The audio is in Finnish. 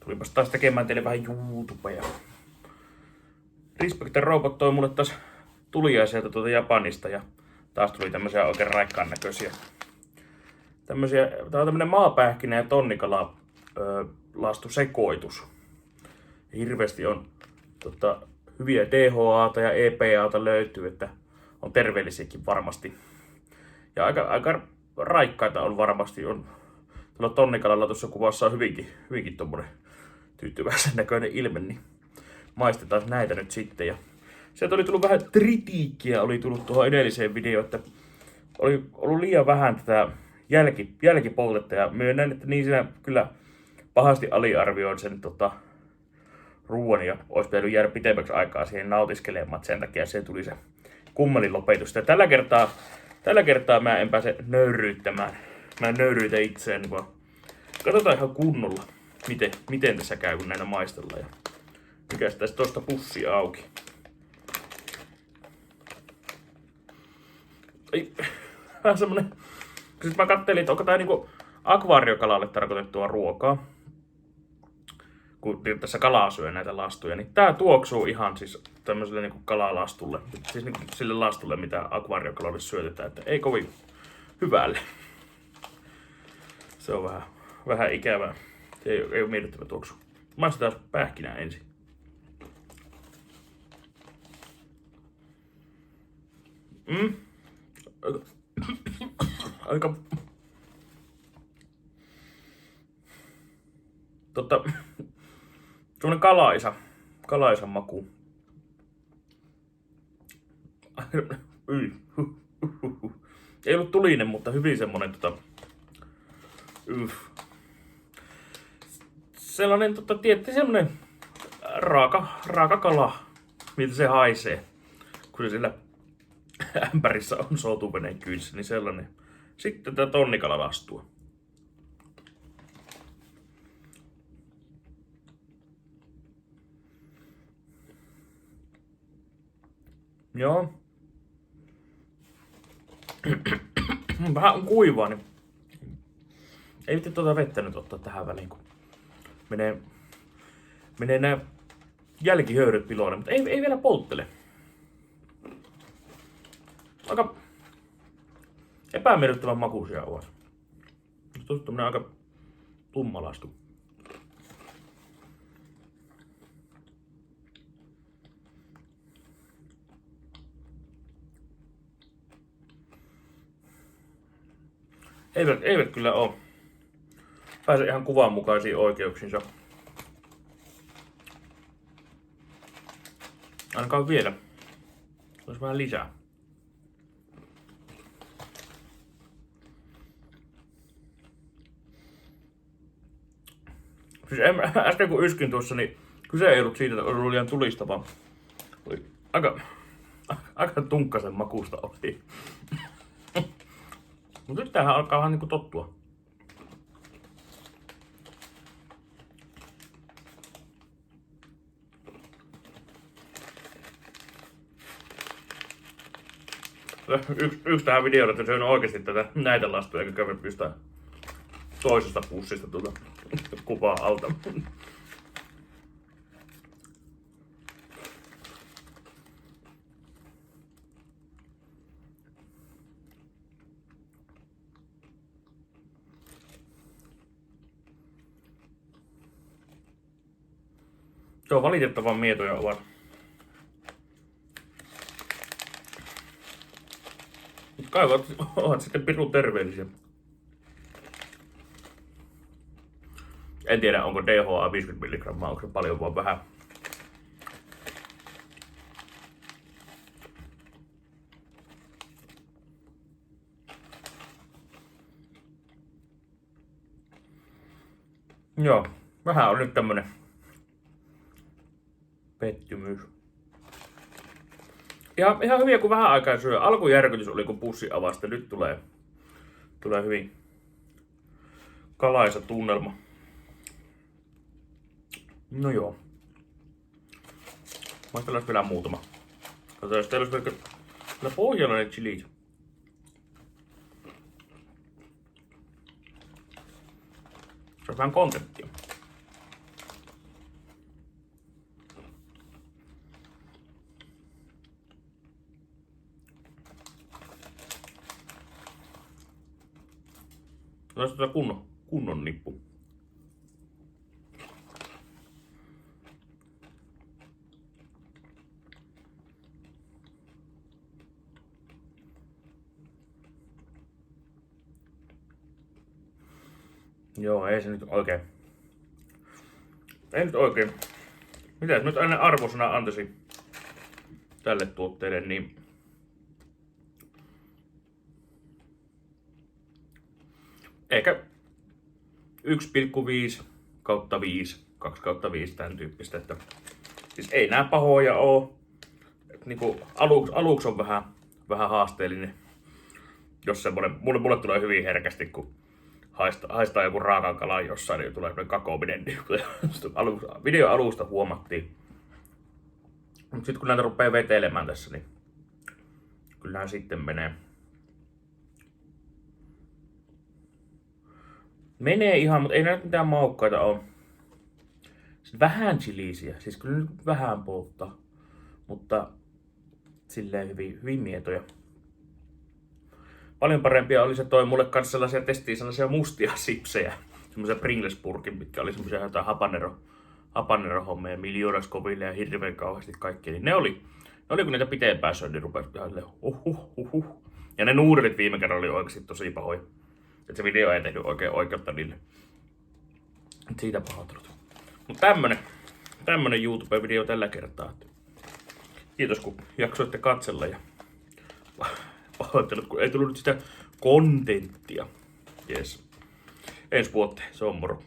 Tulipas taas tekemään teille vähän YouTubea. Respect Robot toi mulle taas tulia sieltä tuolta Japanista ja taas tuli tämmösiä oikein raikkaan näköisiä. Tää on tämmönen maapähkinä ja tonnikala lastu sekoitus. Hirveästi on hyviä DHA:ta ja EPA:ta löytyy, että on terveellisiäkin varmasti. Ja aika raikkaita on varmasti. Tuolla tonnikalalla tuossa kuvassa on hyvinkin tommonen tyytyväisen näköinen ilme, niin maistetaan näitä nyt sitten. Ja sieltä oli tullut vähän kritiikkiä, oli tullut tuohon edelliseen videoon, että oli ollut liian vähän tätä jälkipoltetta ja myönnän, että niin siinä kyllä pahasti aliarvioin sen ruoan ja olisi pitänyt jäädä pitemmäksi aikaa siihen nautiskelemaan, että sen takia se tuli se kummelin lopetus. Ja tällä kertaa mä en pääse nöyryyttämään. Mä nöyryytän itseäni, vaan katsotaan ihan kunnolla, miten tässä käy, kun näitä maistellaan. Ja mikäs tästä tosta pussi auki. Vähän semmonen. Siis mä kattelin, että onko tää niinku akvaariokalalle tarkoitettua ruokaa. Kun tässä kalaa syö näitä lastuja, niin tää tuoksuu ihan siis tämmöiselle niinku kalalastulle. Siis niinku sille lastulle, mitä akvaariokalalle syötetään, että ei kovin hyvälle. Se on vähän ikävää. Se ei ole miellyttävä tuoksu. Maistetaan pähkinää ensin. Aika... Semmonen kalaisan maku. Ei ollut tulinen, mutta hyvin semmonen sellainen tietty semmonen raaka kala, miltä se haisee, kun se siellä ämpärissä on soutuveneen kyydissä, niin sellainen. Sitten tää tonnikalalastua. Joo. Vähän on kuivaa, niin ei vittu vettä nyt ottaa tähän väliin, kun menee nää jälkihöyryt piloille, mutta ei vielä polttele. Aika epämiellyttävän makuisia ovat. Nyt on tämmönen aika tumma lastu. Eivät kyllä oo. Pääse ihan kuvan mukaisiin oikeuksinsa. Ainakaan vielä. Olisi vähän lisää. Siis äsken kun yskin tuossa, niin kyse ei ollut siitä, että oli liian tulista, vaan oli aika tunkkasen makusta oli. Mutta nyt tämähän alkaa vähän niinku tottua. Yksi tähän videolle, että se on oikeesti näitä lastuja, eikä käy pistää toisesta pussista kuvaa alta. Se on valitettavan mietoja ovat. Mutta kai ovat sitten pirun terveellisiä. En tiedä, onko DHA 50 mg, onko se paljon vaan vähän. Joo, vähän on nyt tämmönen pettymys. Ihan hyviä, kun vähän aikaa syö. Alkujärkytys oli, kun pussi avasi. Nyt tulee hyvin kalaisa tunnelma. No joo. Maistellaan vielä muutama. Katsotaan, jos teillä olisi vielä pohjalla ne chilit. Se on vähän kontenttia. Olisi kunnon nippu. Joo, ei se nyt oikein. Ei nyt oikein. Mitäs nyt aina arvosana antaisin tälle tuotteelle, niin ehkä 1,5 kautta 5, 2 kautta 5 tämän tyyppistä. Että, siis ei nää pahoja oo. Niinku aluksi on vähän haasteellinen. Jos semmonen, mulle tulee hyvin herkästi, kun haistaa joku raakan kala jossain, niin tulee semmonen kakoaminen. Videon alusta huomattiin. Mut sit kun näitä rupee vetelemään tässä, niin kyllähän sitten menee. Menee ihan, mutta ei näitä mitään maukkaita oo. Vähän chiliisiä, siis kyllä nyt vähän polttaa. Mutta silleen hyvin mietoja. Paljon parempia oli se toi mulle kanssa sellaisia mustia sipsejä. Semmoisia Pringles-purkin, mitkä oli semmoisia jotain habanero-hommia, Miljoonaskoville ja hirveän kauheasti kaikkia. Niin ne oli kun niitä pitempään söin, niin rupesi ihan silleen Ja ne nuudelit viime kerralla oli oikeasti tosi pahoja. Että se video ei tehnyt oikeutta niille. Siitä pahoittelut. Mut tämmönen YouTube-video tällä kertaa. Kiitos kun jaksoitte katsella ja pahoittelut kun ei tullut nyt sitä kontenttia. Jes. Ensi vuoteen, se on moro.